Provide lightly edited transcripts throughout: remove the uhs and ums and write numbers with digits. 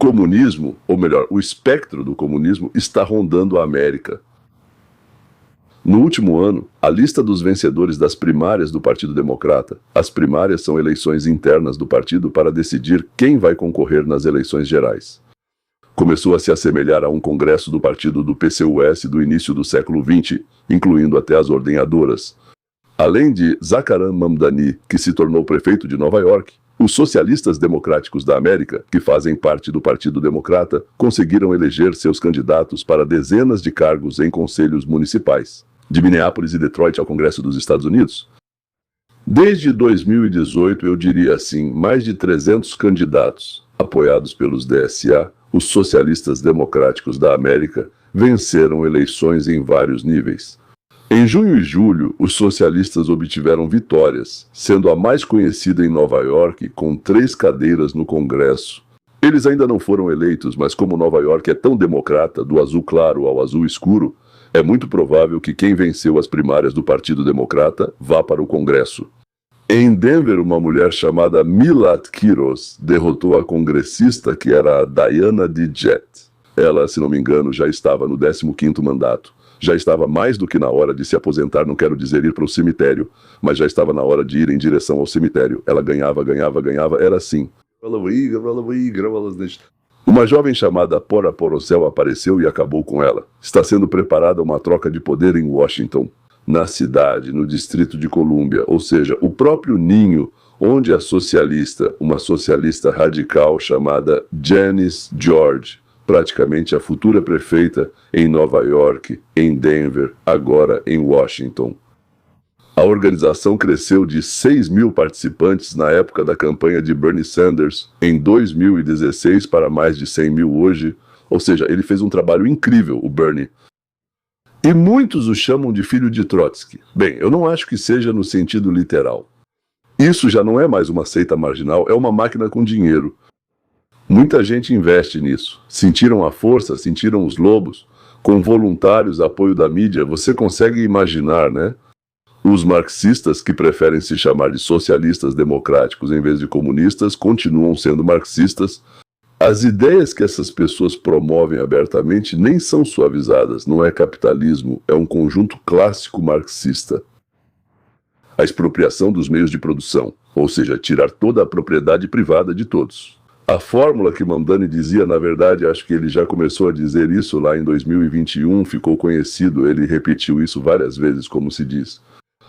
comunismo, ou melhor, o espectro do comunismo está rondando a América. No último ano, a lista dos vencedores das primárias do Partido Democrata. As primárias são eleições internas do partido para decidir quem vai concorrer nas eleições gerais. Começou a se assemelhar a um congresso do partido do PCUS do início do século XX, incluindo até as ordenhadoras. Além de Zohran Mamdani, que se tornou prefeito de Nova York, os socialistas democráticos da América, que fazem parte do Partido Democrata, conseguiram eleger seus candidatos para dezenas de cargos em conselhos municipais, de Minneapolis e Detroit ao Congresso dos Estados Unidos. Desde 2018, eu diria assim, mais de 300 candidatos, apoiados pelos DSA, os socialistas democráticos da América, venceram eleições em vários níveis. Em junho e julho, os socialistas obtiveram vitórias, sendo a mais conhecida em Nova York, com 3 cadeiras no Congresso. Eles ainda não foram eleitos, mas como Nova York é tão democrata, do azul claro ao azul escuro, é muito provável que quem venceu as primárias do Partido Democrata vá para o Congresso. Em Denver, uma mulher chamada Milat Quiros derrotou a congressista que era a Diana DeJet. Ela, se não me engano, já estava no 15º mandato. Já estava mais do que na hora de se aposentar, não quero dizer ir para o cemitério, mas já estava na hora de ir em direção ao cemitério. Ela ganhava, era assim. Uma jovem chamada Pora Porocel apareceu e acabou com ela. Está sendo preparada uma troca de poder em Washington, na cidade, no Distrito de Colômbia, ou seja, o próprio ninho onde a socialista, uma socialista radical chamada Janice George, praticamente a futura prefeita em Nova York, em Denver, agora em Washington. A organização cresceu de 6.000 participantes na época da campanha de Bernie Sanders em 2016 para mais de 100.000 hoje, ou seja, ele fez um trabalho incrível, o Bernie. E muitos o chamam de filho de Trotsky. Bem, eu não acho que seja no sentido literal. Isso já não é mais uma seita marginal, é uma máquina com dinheiro. Muita gente investe nisso. Sentiram a força, sentiram os lobos. Com voluntários, apoio da mídia, você consegue imaginar, né? Os marxistas, que preferem se chamar de socialistas democráticos em vez de comunistas, continuam sendo marxistas. As ideias que essas pessoas promovem abertamente nem são suavizadas, não é capitalismo, é um conjunto clássico marxista. A expropriação dos meios de produção, ou seja, tirar toda a propriedade privada de todos. A fórmula que Mamdani dizia, na verdade, acho que ele já começou a dizer isso lá em 2021, ficou conhecido, ele repetiu isso várias vezes, como se diz.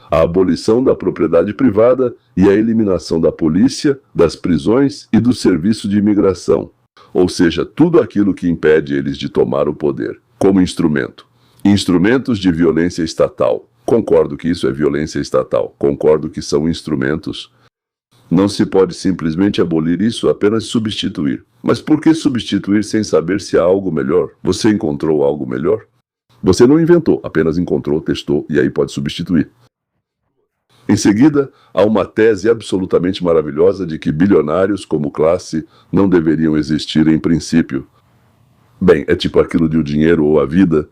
A abolição da propriedade privada e a eliminação da polícia, das prisões e do serviço de imigração. Ou seja, tudo aquilo que impede eles de tomar o poder, como instrumento. Instrumentos de violência estatal. Concordo que isso é violência estatal, concordo que são instrumentos. Não se pode simplesmente abolir isso, apenas substituir. Mas por que substituir sem saber se há algo melhor? Você encontrou algo melhor? Você não inventou, apenas encontrou, testou e aí pode substituir. Em seguida, há uma tese absolutamente maravilhosa de que bilionários como classe não deveriam existir em princípio. Bem, é tipo aquilo de o dinheiro ou a vida.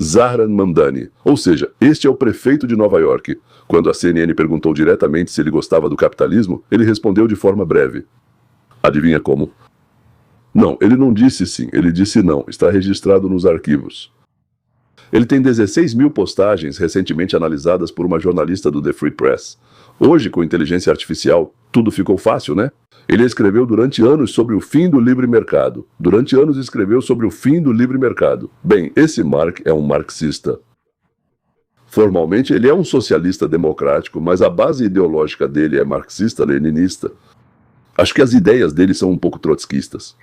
Zohran Mamdani, ou seja, este é o prefeito de Nova York. Quando a CNN perguntou diretamente se ele gostava do capitalismo, ele respondeu de forma breve. Adivinha como? Não, ele não disse sim, ele disse não, está registrado nos arquivos. Ele tem 16.000 postagens recentemente analisadas por uma jornalista do The Free Press. Hoje, com inteligência artificial, tudo ficou fácil, né? Ele escreveu durante anos sobre o fim do livre mercado. Durante anos escreveu sobre o fim do livre mercado. Bem, esse Mark é um marxista. Formalmente, ele é um socialista democrático, mas a base ideológica dele é marxista-leninista. Acho que as ideias dele são um pouco trotskistas.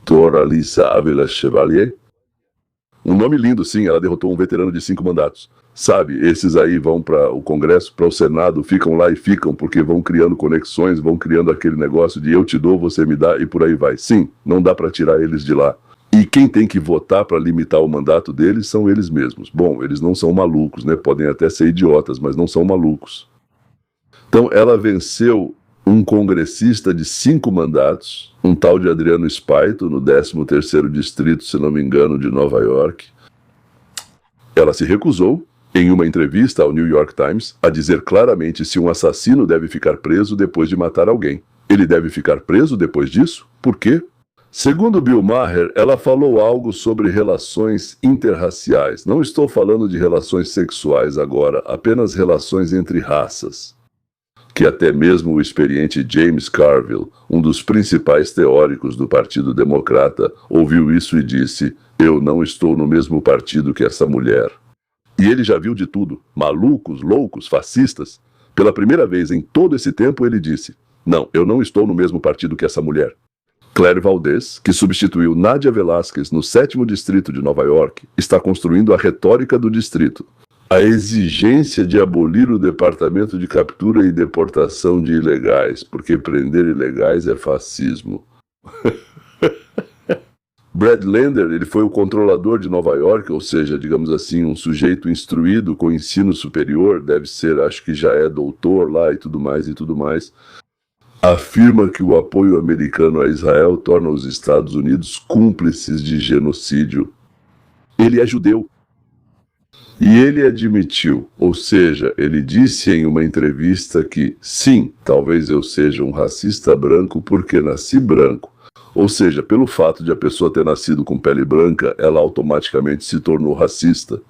Doralice Ávila Chevalier. Um nome lindo, sim, ela derrotou um veterano de 5 mandatos. Sabe, esses aí vão para o Congresso, para o Senado, ficam lá e ficam, porque vão criando conexões, vão criando aquele negócio de eu te dou, você me dá, e por aí vai. Sim, não dá para tirar eles de lá. E quem tem que votar para limitar o mandato deles são eles mesmos. Bom, eles não são malucos, né? Podem até ser idiotas, mas não são malucos. Então, ela venceu um congressista de 5 mandatos, um tal de Adriano Spaito, no 13º distrito, se não me engano, de Nova York. Ela se recusou, em uma entrevista ao New York Times, a dizer claramente se um assassino deve ficar preso depois de matar alguém. Ele deve ficar preso depois disso? Por quê? Segundo Bill Maher, ela falou algo sobre relações interraciais. Não estou falando de relações sexuais agora, apenas relações entre raças. Que até mesmo o experiente James Carville, um dos principais teóricos do Partido Democrata, ouviu isso e disse: "Eu não estou no mesmo partido que essa mulher." E ele já viu de tudo, malucos, loucos, fascistas. Pela primeira vez em todo esse tempo ele disse: "Não, eu não estou no mesmo partido que essa mulher." Claire Valdez, que substituiu Nádia Velázquez no 7º Distrito de Nova York, está construindo a retórica do distrito. A exigência de abolir o Departamento de Captura e Deportação de Ilegais, porque prender ilegais é fascismo. Brad Lander, ele foi o controlador de Nova York, ou seja, digamos assim, um sujeito instruído com ensino superior, deve ser, acho que já é doutor lá e tudo mais, afirma que o apoio americano a Israel torna os Estados Unidos cúmplices de genocídio. Ele é judeu. E ele admitiu, ou seja, ele disse em uma entrevista que, sim, talvez eu seja um racista branco porque nasci branco. Ou seja, pelo fato de a pessoa ter nascido com pele branca, ela automaticamente se tornou racista.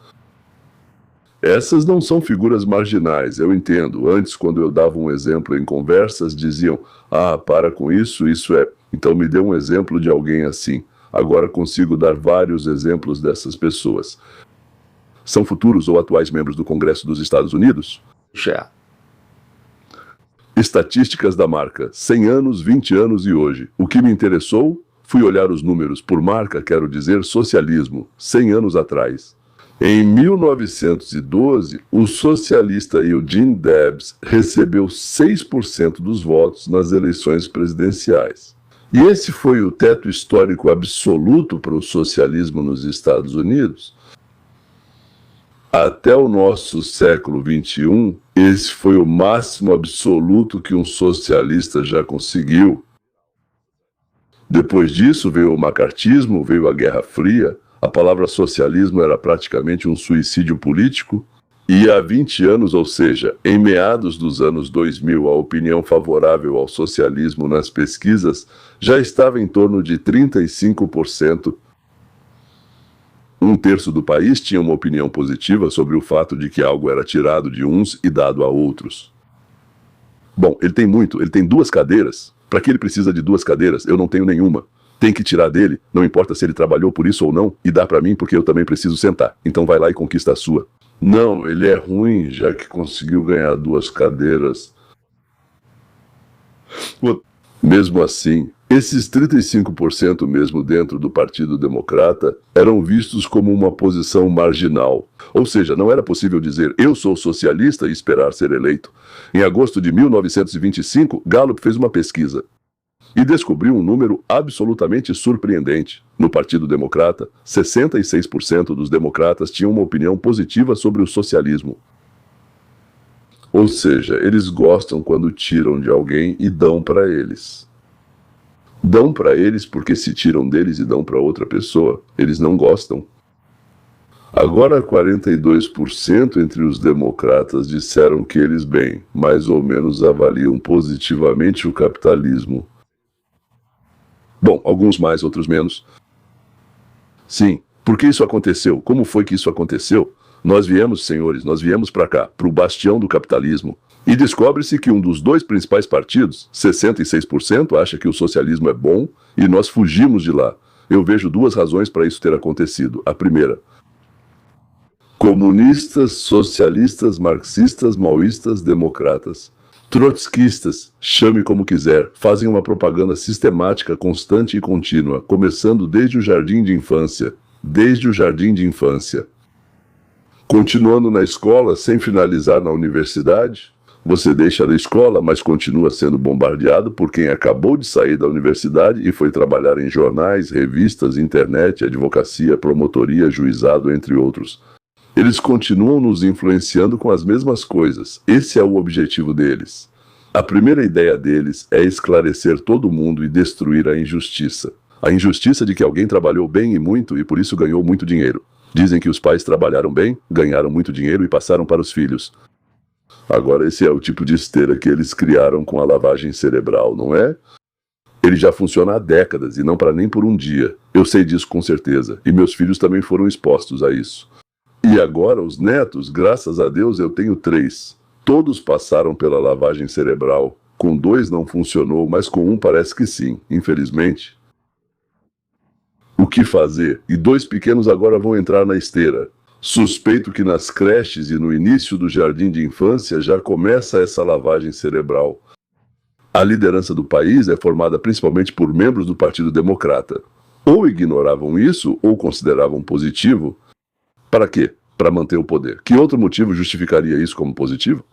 Essas não são figuras marginais, eu entendo. Antes, quando eu dava um exemplo em conversas, diziam: "Ah, para com isso, isso é..." Então me dê um exemplo de alguém assim. Agora consigo dar vários exemplos dessas pessoas. São futuros ou atuais membros do Congresso dos Estados Unidos? Já. Estatísticas da marca: 100 anos, 20 anos e hoje. O que me interessou? Fui olhar os números. Por marca, quero dizer socialismo, 100 anos atrás. Em 1912, o socialista Eugene Debs recebeu 6% dos votos nas eleições presidenciais. E esse foi o teto histórico absoluto para o socialismo nos Estados Unidos. Até o nosso século XXI, esse foi o máximo absoluto que um socialista já conseguiu. Depois disso veio o macartismo, veio a Guerra Fria. A palavra socialismo era praticamente um suicídio político. E há 20 anos, ou seja, em meados dos anos 2000, a opinião favorável ao socialismo nas pesquisas já estava em torno de 35%. Um terço do país tinha uma opinião positiva sobre o fato de que algo era tirado de uns e dado a outros. Bom, ele tem 2 cadeiras. Para que ele precisa de 2 cadeiras? Eu não tenho nenhuma. Tem que tirar dele, não importa se ele trabalhou por isso ou não, e dá para mim porque eu também preciso sentar. Então vai lá e conquista a sua. Não, ele é ruim, já que conseguiu ganhar 2 cadeiras. Mesmo assim, esses 35% mesmo dentro do Partido Democrata eram vistos como uma posição marginal. Ou seja, não era possível dizer "eu sou socialista" e esperar ser eleito. Em agosto de 1925, Gallup fez uma pesquisa e descobriu um número absolutamente surpreendente. No Partido Democrata, 66% dos democratas tinham uma opinião positiva sobre o socialismo. Ou seja, eles gostam quando tiram de alguém e dão para eles. Dão para eles porque se tiram deles e dão para outra pessoa, eles não gostam. Agora 42% entre os democratas disseram que eles, bem, mais ou menos avaliam positivamente o capitalismo. Bom, alguns mais, outros menos. Sim, por que isso aconteceu? Como foi que isso aconteceu? Nós viemos, senhores, nós viemos para cá, para o bastião do capitalismo. E descobre-se que um dos 2 principais partidos, 66%, acha que o socialismo é bom e nós fugimos de lá. Eu vejo 2 razões para isso ter acontecido. A primeira: comunistas, socialistas, marxistas, maoístas, democratas. Trotskistas, chame como quiser, fazem uma propaganda sistemática, constante e contínua, começando desde o jardim de infância. Continuando na escola, sem finalizar na universidade. Você deixa a escola, mas continua sendo bombardeado por quem acabou de sair da universidade e foi trabalhar em jornais, revistas, internet, advocacia, promotoria, juizado, entre outros. Eles continuam nos influenciando com as mesmas coisas. Esse é o objetivo deles. A primeira ideia deles é esclarecer todo mundo e destruir a injustiça. A injustiça de que alguém trabalhou bem e muito e por isso ganhou muito dinheiro. Dizem que os pais trabalharam bem, ganharam muito dinheiro e passaram para os filhos. Agora, esse é o tipo de esteira que eles criaram com a lavagem cerebral, não é? Ele já funciona há décadas e não para nem por um dia. Eu sei disso com certeza. E meus filhos também foram expostos a isso. E agora os netos, graças a Deus, eu tenho 3. Todos passaram pela lavagem cerebral. Com 2 não funcionou, mas com 1 parece que sim, infelizmente. O que fazer? E 2 pequenos agora vão entrar na esteira. Suspeito que nas creches e no início do jardim de infância já começa essa lavagem cerebral. A liderança do país é formada principalmente por membros do Partido Democrata. Ou ignoravam isso, ou consideravam positivo. Para quê? Para manter o poder. Que outro motivo justificaria isso como positivo?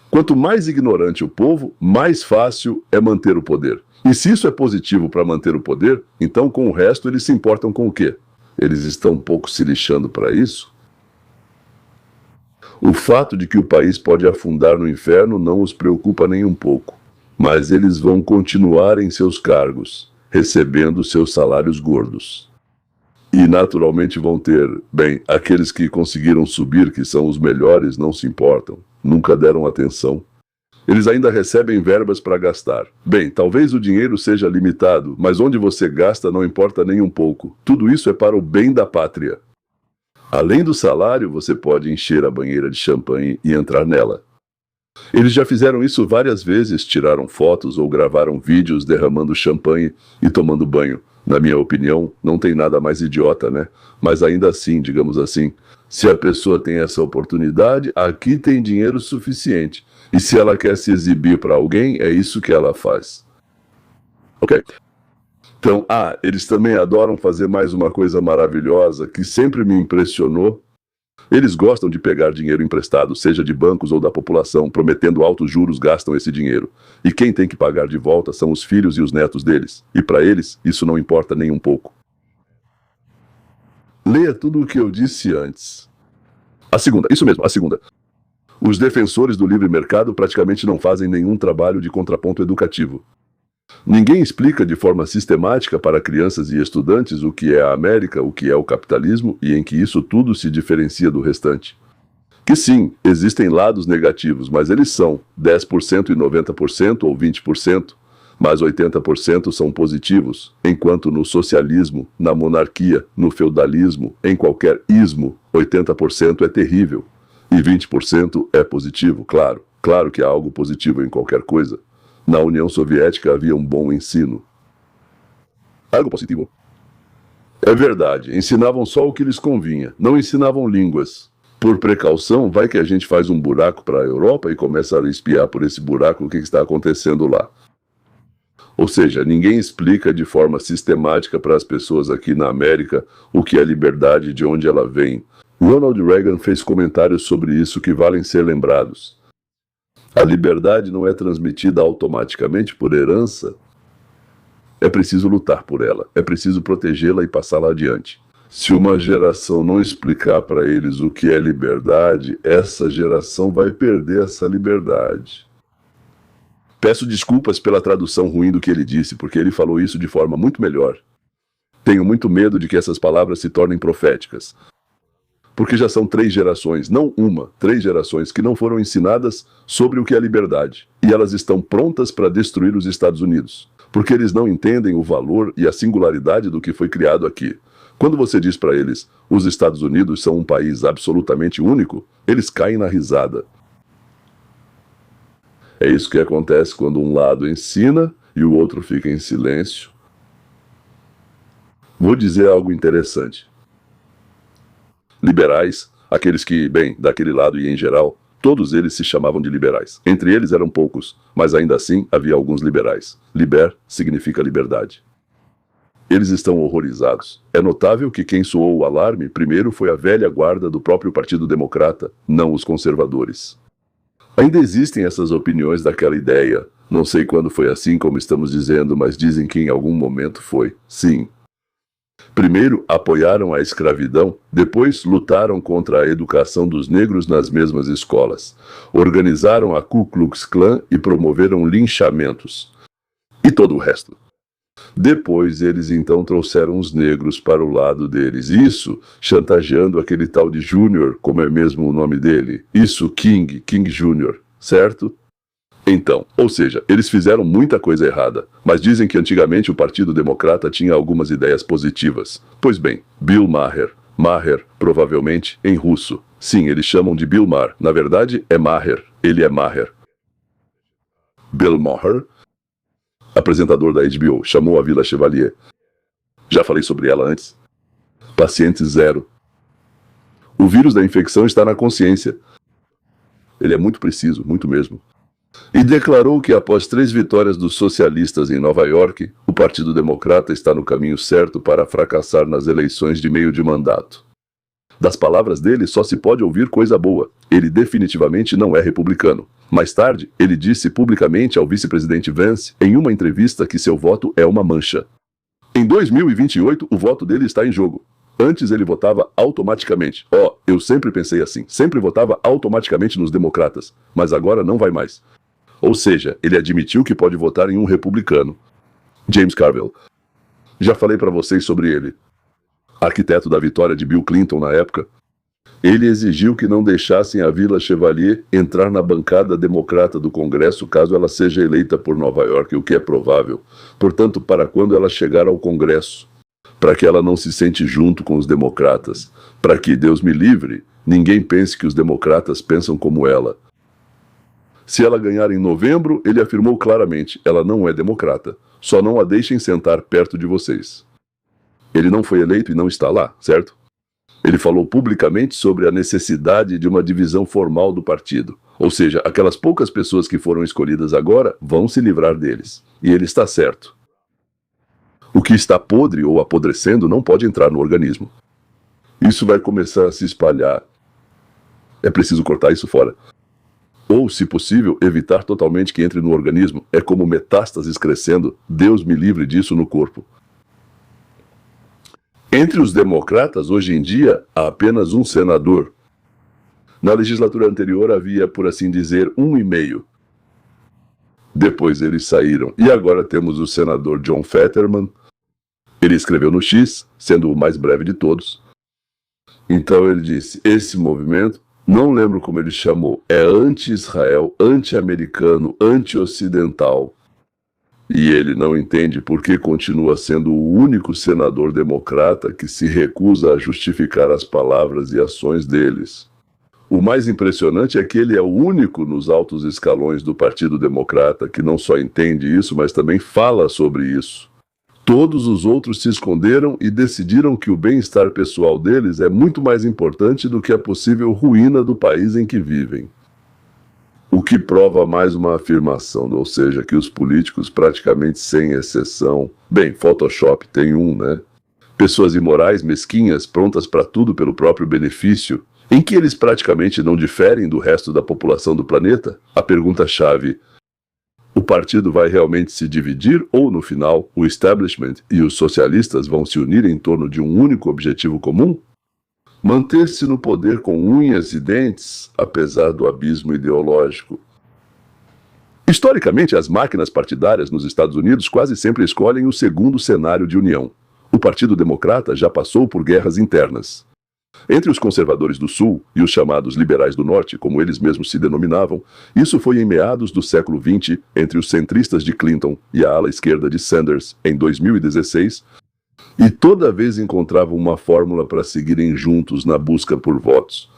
Quanto mais ignorante o povo, mais fácil é manter o poder. E se isso é positivo para manter o poder, então com o resto eles se importam com o quê? Eles estão um pouco se lixando para isso? O fato de que o país pode afundar no inferno não os preocupa nem um pouco. Mas eles vão continuar em seus cargos, recebendo seus salários gordos. E naturalmente vão ter, aqueles que conseguiram subir, que são os melhores, não se importam, nunca deram atenção. Eles ainda recebem verbas para gastar. Talvez o dinheiro seja limitado, mas onde você gasta não importa nem um pouco. Tudo isso é para o bem da pátria. Além do salário, você pode encher a banheira de champanhe e entrar nela. Eles já fizeram isso várias vezes, tiraram fotos ou gravaram vídeos derramando champanhe e tomando banho. Na minha opinião, não tem nada mais idiota, né? Mas ainda assim, digamos assim, se a pessoa tem essa oportunidade, aqui tem dinheiro suficiente. E se ela quer se exibir para alguém, é isso que ela faz. Ok? Então, eles também adoram fazer mais uma coisa maravilhosa que sempre me impressionou. Eles gostam de pegar dinheiro emprestado, seja de bancos ou da população, prometendo altos juros, gastam esse dinheiro. E quem tem que pagar de volta são os filhos e os netos deles. E para eles, isso não importa nem um pouco. Leia tudo o que eu disse antes. A segunda. Os defensores do livre mercado praticamente não fazem nenhum trabalho de contraponto educativo. Ninguém explica de forma sistemática para crianças e estudantes o que é a América, o que é o capitalismo e em que isso tudo se diferencia do restante. Que sim, existem lados negativos, mas eles são 10% e 90% ou 20%, mas 80% são positivos, enquanto no socialismo, na monarquia, no feudalismo, em qualquer ismo, 80% é terrível. E 20% é positivo, claro. Claro que há algo positivo em qualquer coisa. Na União Soviética havia um bom ensino. Algo positivo. É verdade, ensinavam só o que lhes convinha, não ensinavam línguas. Por precaução, vai que a gente faz um buraco para a Europa e começa a espiar por esse buraco o que está acontecendo lá. Ou seja, ninguém explica de forma sistemática para as pessoas aqui na América o que é liberdade e de onde ela vem. Ronald Reagan fez comentários sobre isso que valem ser lembrados. A liberdade não é transmitida automaticamente por herança. É preciso lutar por ela, é preciso protegê-la e passá-la adiante. Se uma geração não explicar para eles o que é liberdade, essa geração vai perder essa liberdade. Peço desculpas pela tradução ruim do que ele disse, porque ele falou isso de forma muito melhor. Tenho muito medo de que essas palavras se tornem proféticas. Porque já são 3 gerações, não uma, 3 gerações que não foram ensinadas sobre o que é liberdade. E elas estão prontas para destruir os Estados Unidos. Porque eles não entendem o valor e a singularidade do que foi criado aqui. Quando você diz para eles, os Estados Unidos são um país absolutamente único, eles caem na risada. É isso que acontece quando um lado ensina e o outro fica em silêncio. Vou dizer algo interessante. Liberais, aqueles que, daquele lado e em geral, todos eles se chamavam de liberais. Entre eles eram poucos, mas ainda assim havia alguns liberais. Liber significa liberdade. Eles estão horrorizados. É notável que quem soou o alarme primeiro foi a velha guarda do próprio Partido Democrata, não os conservadores. Ainda existem essas opiniões daquela ideia. Não sei quando foi assim como estamos dizendo, mas dizem que em algum momento foi. Sim. Primeiro apoiaram a escravidão, depois lutaram contra a educação dos negros nas mesmas escolas. Organizaram a Ku Klux Klan e promoveram linchamentos. E todo o resto. Depois eles então trouxeram os negros para o lado deles. Isso chantageando aquele tal de Júnior, como é mesmo o nome dele. Isso, King Júnior. certo? Então, ou seja, eles fizeram muita coisa errada, mas dizem que antigamente o Partido Democrata tinha algumas ideias positivas. Pois bem, Bill Maher, Maher, provavelmente, em russo. Sim, eles chamam de Bill Maher. Na verdade, é Maher. Ele é Maher. Bill Maher, apresentador da HBO, chamou a Vila Chevalier. Já falei sobre ela antes. Paciente zero. O vírus da infecção está na consciência. Ele é muito preciso, muito mesmo. E declarou que após 3 vitórias dos socialistas em Nova York, o Partido Democrata está no caminho certo para fracassar nas eleições de meio de mandato. Das palavras dele só se pode ouvir coisa boa. Ele definitivamente não é republicano. Mais tarde, ele disse publicamente ao vice-presidente Vance, em uma entrevista, que seu voto é uma mancha. Em 2028, o voto dele está em jogo. Antes ele votava automaticamente. Eu sempre pensei assim, sempre votava automaticamente nos democratas, mas agora não vai mais. Ou seja, ele admitiu que pode votar em um republicano. James Carville. Já falei para vocês sobre ele. Arquiteto da vitória de Bill Clinton na época. Ele exigiu que não deixassem a Vila Chevalier entrar na bancada democrata do Congresso caso ela seja eleita por Nova York, o que é provável. Portanto, para quando ela chegar ao Congresso, para que ela não se sente junto com os democratas, para que, Deus me livre, ninguém pense que os democratas pensam como ela. Se ela ganhar em novembro, ele afirmou claramente, ela não é democrata, só não a deixem sentar perto de vocês. Ele não foi eleito e não está lá, certo? Ele falou publicamente sobre a necessidade de uma divisão formal do partido. Ou seja, aquelas poucas pessoas que foram escolhidas agora vão se livrar deles. E ele está certo. O que está podre ou apodrecendo não pode entrar no organismo. Isso vai começar a se espalhar. É preciso cortar isso fora. Ou, se possível, evitar totalmente que entre no organismo. É como metástases crescendo. Deus me livre disso no corpo. Entre os democratas, hoje em dia, há apenas um senador. Na legislatura anterior havia, por assim dizer, 1,5. Depois eles saíram. E agora temos o senador John Fetterman. Ele escreveu no X, sendo o mais breve de todos. Então ele disse, esse movimento, não lembro como ele chamou, é anti-Israel, anti-americano, anti-ocidental. E ele não entende por que continua sendo o único senador democrata que se recusa a justificar as palavras e ações deles. O mais impressionante é que ele é o único nos altos escalões do Partido Democrata que não só entende isso, mas também fala sobre isso. Todos os outros se esconderam e decidiram que o bem-estar pessoal deles é muito mais importante do que a possível ruína do país em que vivem. O que prova mais uma afirmação, ou seja, que os políticos, praticamente sem exceção, Photoshop tem né? Pessoas imorais, mesquinhas, prontas para tudo pelo próprio benefício, em que eles praticamente não diferem do resto da população do planeta? A pergunta-chave: o partido vai realmente se dividir ou, no final, o establishment e os socialistas vão se unir em torno de um único objetivo comum? Manter-se no poder com unhas e dentes, apesar do abismo ideológico. Historicamente, as máquinas partidárias nos Estados Unidos quase sempre escolhem o segundo cenário de união. O Partido Democrata já passou por guerras internas. Entre os conservadores do Sul e os chamados liberais do Norte, como eles mesmos se denominavam, isso foi em meados do século XX, entre os centristas de Clinton e a ala esquerda de Sanders, em 2016, e toda vez encontravam uma fórmula para seguirem juntos na busca por votos.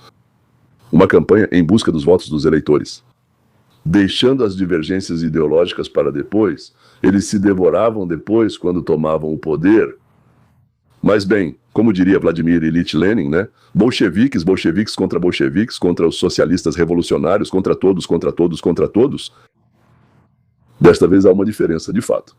Uma campanha em busca dos votos dos eleitores. Deixando as divergências ideológicas para depois, eles se devoravam depois quando tomavam o poder. Mas bem, como diria Vladimir Ilyich Lenin, né? Bolcheviques, bolcheviques, contra os socialistas revolucionários, contra todos, contra todos, contra todos. Desta vez há uma diferença, de fato.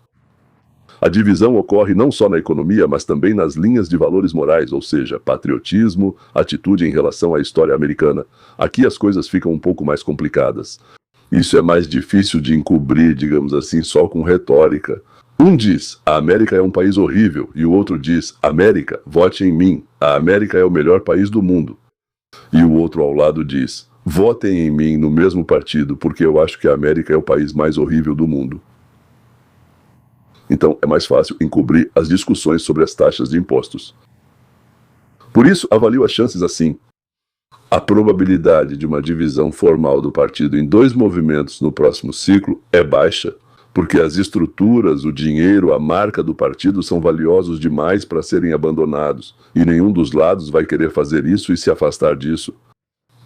A divisão ocorre não só na economia, mas também nas linhas de valores morais, ou seja, patriotismo, atitude em relação à história americana. Aqui as coisas ficam um pouco mais complicadas. Isso é mais difícil de encobrir, digamos assim, só com retórica. Um diz, a América é um país horrível, e o outro diz, América, vote em mim, a América é o melhor país do mundo. E o outro ao lado diz, votem em mim no mesmo partido, porque eu acho que a América é o país mais horrível do mundo. Então é mais fácil encobrir as discussões sobre as taxas de impostos. Por isso, avalio as chances assim. A probabilidade de uma divisão formal do partido em dois movimentos no próximo ciclo é baixa, porque as estruturas, o dinheiro, a marca do partido são valiosos demais para serem abandonados, e nenhum dos lados vai querer fazer isso e se afastar disso.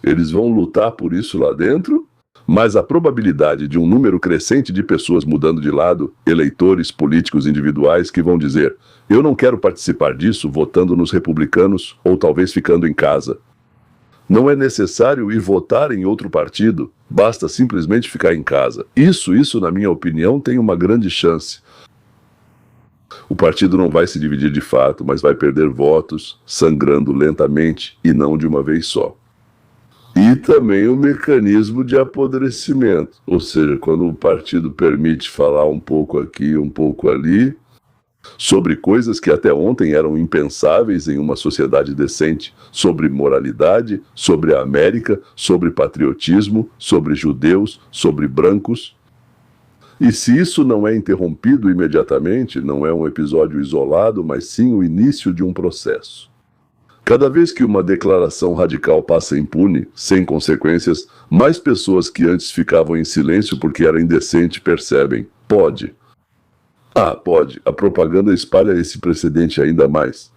Eles vão lutar por isso lá dentro, mas a probabilidade de um número crescente de pessoas mudando de lado, eleitores políticos individuais que vão dizer: eu não quero participar disso, votando nos republicanos ou talvez ficando em casa. Não é necessário ir votar em outro partido, basta simplesmente ficar em casa. Isso, na minha opinião, tem uma grande chance. O partido não vai se dividir de fato, mas vai perder votos, sangrando lentamente e não de uma vez só. E também o mecanismo de apodrecimento, ou seja, quando o partido permite falar um pouco aqui, um pouco ali, sobre coisas que até ontem eram impensáveis em uma sociedade decente, sobre moralidade, sobre a América, sobre patriotismo, sobre judeus, sobre brancos. E se isso não é interrompido imediatamente, não é um episódio isolado, mas sim o início de um processo. Cada vez que uma declaração radical passa impune, sem consequências, mais pessoas que antes ficavam em silêncio porque era indecente percebem: pode. Pode. A propaganda espalha esse precedente ainda mais.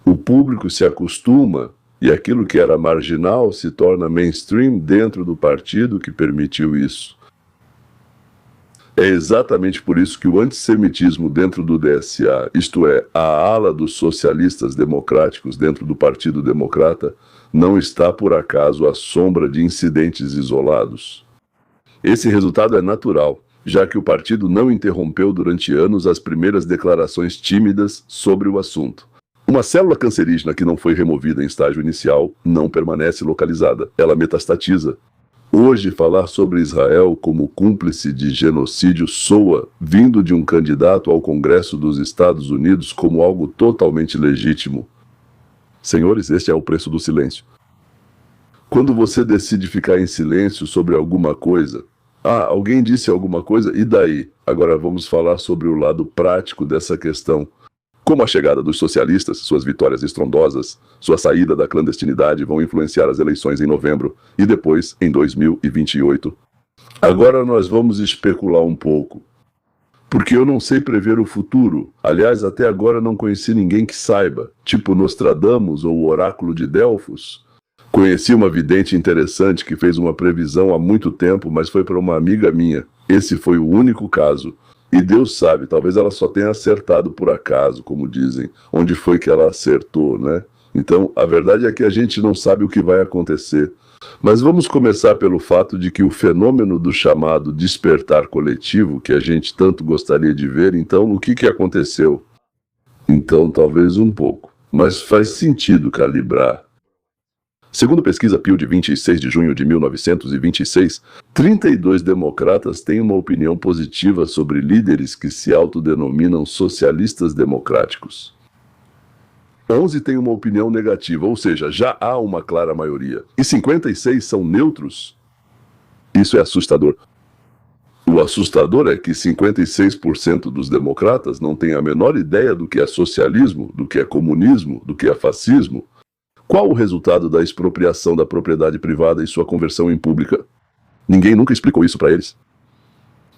O público se acostuma e aquilo que era marginal se torna mainstream dentro do partido que permitiu isso. É exatamente por isso que o antissemitismo dentro do DSA, isto é, a ala dos socialistas democráticos dentro do Partido Democrata, não está por acaso à sombra de incidentes isolados. Esse resultado é natural, já que o partido não interrompeu durante anos as primeiras declarações tímidas sobre o assunto. Uma célula cancerígena que não foi removida em estágio inicial não permanece localizada, ela metastatiza. Hoje, falar sobre Israel como cúmplice de genocídio soa, vindo de um candidato ao Congresso dos Estados Unidos, como algo totalmente legítimo. Senhores, este é o preço do silêncio. Quando você decide ficar em silêncio sobre alguma coisa, alguém disse alguma coisa, e daí? Agora vamos falar sobre o lado prático dessa questão. Como a chegada dos socialistas, suas vitórias estrondosas, sua saída da clandestinidade vão influenciar as eleições em novembro e depois em 2028. Agora nós vamos especular um pouco, porque eu não sei prever o futuro. Aliás, até agora não conheci ninguém que saiba, tipo Nostradamus ou o Oráculo de Delfos. Conheci uma vidente interessante que fez uma previsão há muito tempo, mas foi para uma amiga minha. Esse foi o único caso. E Deus sabe, talvez ela só tenha acertado por acaso, como dizem. Onde foi que ela acertou, né? Então, a verdade é que a gente não sabe o que vai acontecer. Mas vamos começar pelo fato de que o fenômeno do chamado despertar coletivo, que a gente tanto gostaria de ver, então, o que aconteceu? Então, talvez um pouco. Mas faz sentido calibrar. Segundo pesquisa Pew de 26 de junho de 1926, 32 democratas têm uma opinião positiva sobre líderes que se autodenominam socialistas democráticos. 11 têm uma opinião negativa, ou seja, já há uma clara maioria. E 56 são neutros. Isso é assustador. O assustador é que 56% dos democratas não têm a menor ideia do que é socialismo, do que é comunismo, do que é fascismo. Qual o resultado da expropriação da propriedade privada e sua conversão em pública? Ninguém nunca explicou isso para eles.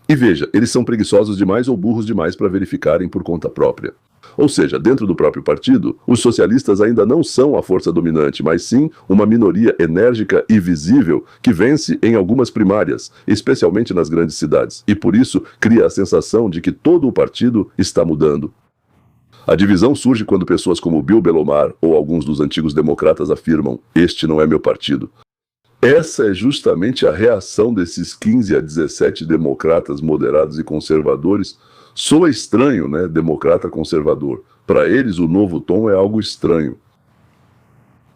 E veja, eles são preguiçosos demais ou burros demais para verificarem por conta própria. Ou seja, dentro do próprio partido, os socialistas ainda não são a força dominante, mas sim uma minoria enérgica e visível que vence em algumas primárias, especialmente nas grandes cidades, e por isso cria a sensação de que todo o partido está mudando. A divisão surge quando pessoas como Bill Belomar ou alguns dos antigos democratas afirmam: este não é meu partido. Essa é justamente a reação desses 15 a 17 democratas moderados e conservadores. Soa estranho, né? Democrata conservador. Para eles, o novo tom é algo estranho.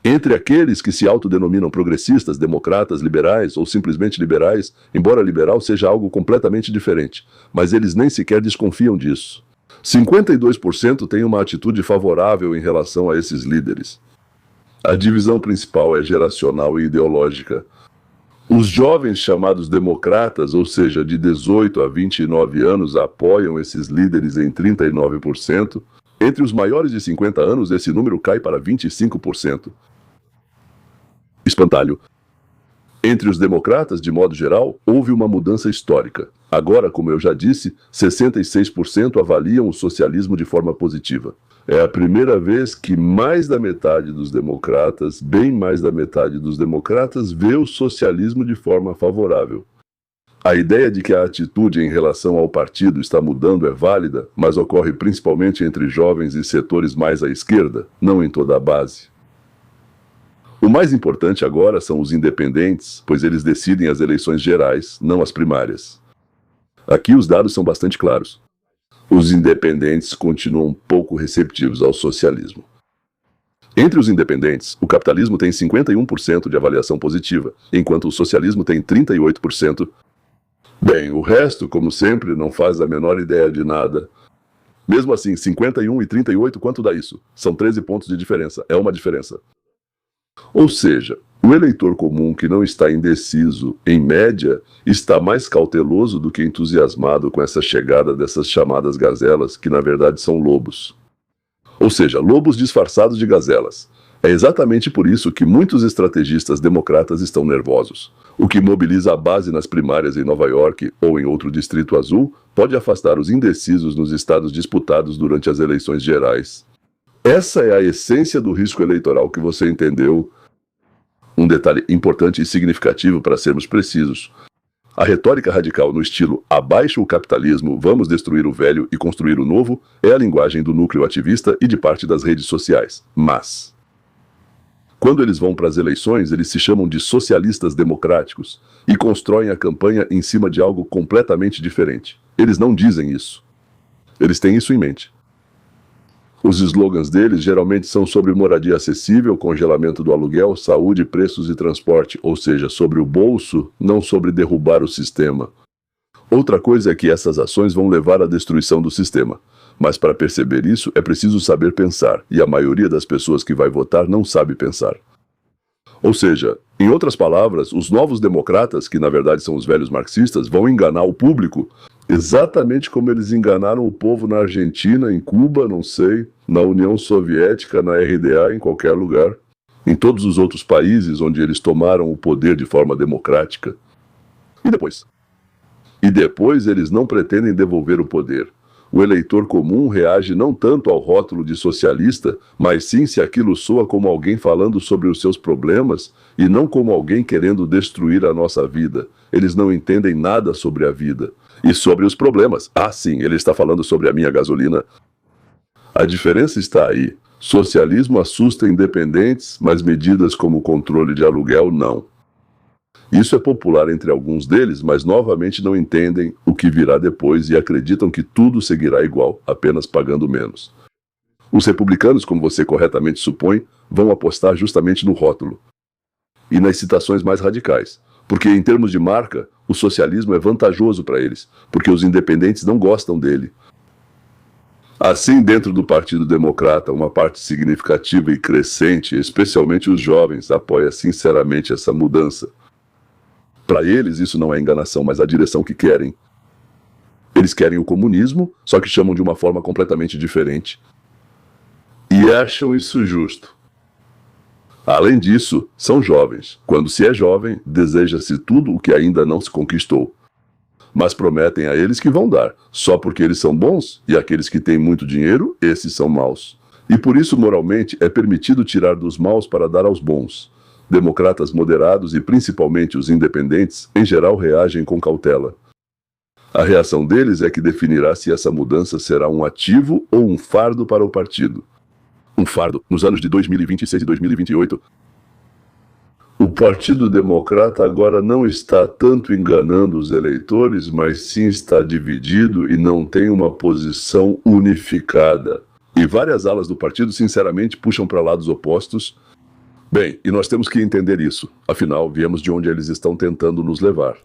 Entre aqueles que se autodenominam progressistas, democratas, liberais ou simplesmente liberais, embora liberal seja algo completamente diferente, mas eles nem sequer desconfiam disso. 52% têm uma atitude favorável em relação a esses líderes. A divisão principal é geracional e ideológica. Os jovens chamados democratas, ou seja, de 18 a 29 anos, apoiam esses líderes em 39%. Entre os maiores de 50 anos, esse número cai para 25%. espantalho. Entre os democratas, de modo geral, houve uma mudança histórica. Agora, como eu já disse, 66% avaliam o socialismo de forma positiva. É a primeira vez que mais da metade dos democratas, bem mais da metade dos democratas, vê o socialismo de forma favorável. A ideia de que a atitude em relação ao partido está mudando é válida, mas ocorre principalmente entre jovens e setores mais à esquerda, não em toda a base. O mais importante agora são os independentes, pois eles decidem as eleições gerais, não as primárias. Aqui os dados são bastante claros. Os independentes continuam pouco receptivos ao socialismo. Entre os independentes, o capitalismo tem 51% de avaliação positiva, enquanto o socialismo tem 38%. Bem, o resto, como sempre, não faz a menor ideia de nada. Mesmo assim, 51 e 38, quanto dá isso? São 13 pontos de diferença. É uma diferença. Ou seja, o eleitor comum que não está indeciso, em média, está mais cauteloso do que entusiasmado com essa chegada dessas chamadas gazelas, que na verdade são lobos. Ou seja, lobos disfarçados de gazelas. É exatamente por isso que muitos estrategistas democratas estão nervosos. O que mobiliza a base nas primárias em Nova York ou em outro distrito azul pode afastar os indecisos nos estados disputados durante as eleições gerais. Essa é a essência do risco eleitoral que você entendeu. Um detalhe importante e significativo para sermos precisos. A retórica radical no estilo abaixo o capitalismo, vamos destruir o velho e construir o novo é a linguagem do núcleo ativista e de parte das redes sociais. Mas, quando eles vão para as eleições, eles se chamam de socialistas democráticos e constroem a campanha em cima de algo completamente diferente. Eles não dizem isso. Eles têm isso em mente. Os slogans deles geralmente são sobre moradia acessível, congelamento do aluguel, saúde, preços e transporte, ou seja, sobre o bolso, não sobre derrubar o sistema. Outra coisa é que essas ações vão levar à destruição do sistema. Mas para perceber isso, é preciso saber pensar, e a maioria das pessoas que vai votar não sabe pensar. Ou seja, em outras palavras, os novos democratas, que na verdade são os velhos marxistas, vão enganar o público, exatamente como eles enganaram o povo na Argentina, em Cuba, não sei, na União Soviética, na RDA, em qualquer lugar, em todos os outros países onde eles tomaram o poder de forma democrática. E depois? E depois eles não pretendem devolver o poder. O eleitor comum reage não tanto ao rótulo de socialista, mas sim se aquilo soa como alguém falando sobre os seus problemas e não como alguém querendo destruir a nossa vida. Eles não entendem nada sobre a vida. E sobre os problemas. Ah, sim, ele está falando sobre a minha gasolina. A diferença está aí. Socialismo assusta independentes, mas medidas como o controle de aluguel não. Isso é popular entre alguns deles, mas novamente não entendem o que virá depois e acreditam que tudo seguirá igual, apenas pagando menos. Os republicanos, como você corretamente supõe, vão apostar justamente no rótulo e nas citações mais radicais. Porque, em termos de marca, o socialismo é vantajoso para eles, porque os independentes não gostam dele. Assim, dentro do Partido Democrata, uma parte significativa e crescente, especialmente os jovens, apoia sinceramente essa mudança. Para eles, isso não é enganação, mas a direção que querem. Eles querem o comunismo, só que chamam de uma forma completamente diferente. E acham isso justo. Além disso, são jovens. Quando se é jovem, deseja-se tudo o que ainda não se conquistou. Mas prometem a eles que vão dar, só porque eles são bons, e aqueles que têm muito dinheiro, esses são maus. E por isso, moralmente, é permitido tirar dos maus para dar aos bons. Democratas moderados e principalmente os independentes, em geral, reagem com cautela. A reação deles é que definirá se essa mudança será um ativo ou um fardo para o partido. Um fardo nos anos de 2026 e 2028. O Partido Democrata agora não está tanto enganando os eleitores, mas sim está dividido e não tem uma posição unificada. E várias alas do partido, sinceramente, puxam para lados opostos. Bem, e nós temos que entender isso. Afinal, viemos de onde eles estão tentando nos levar.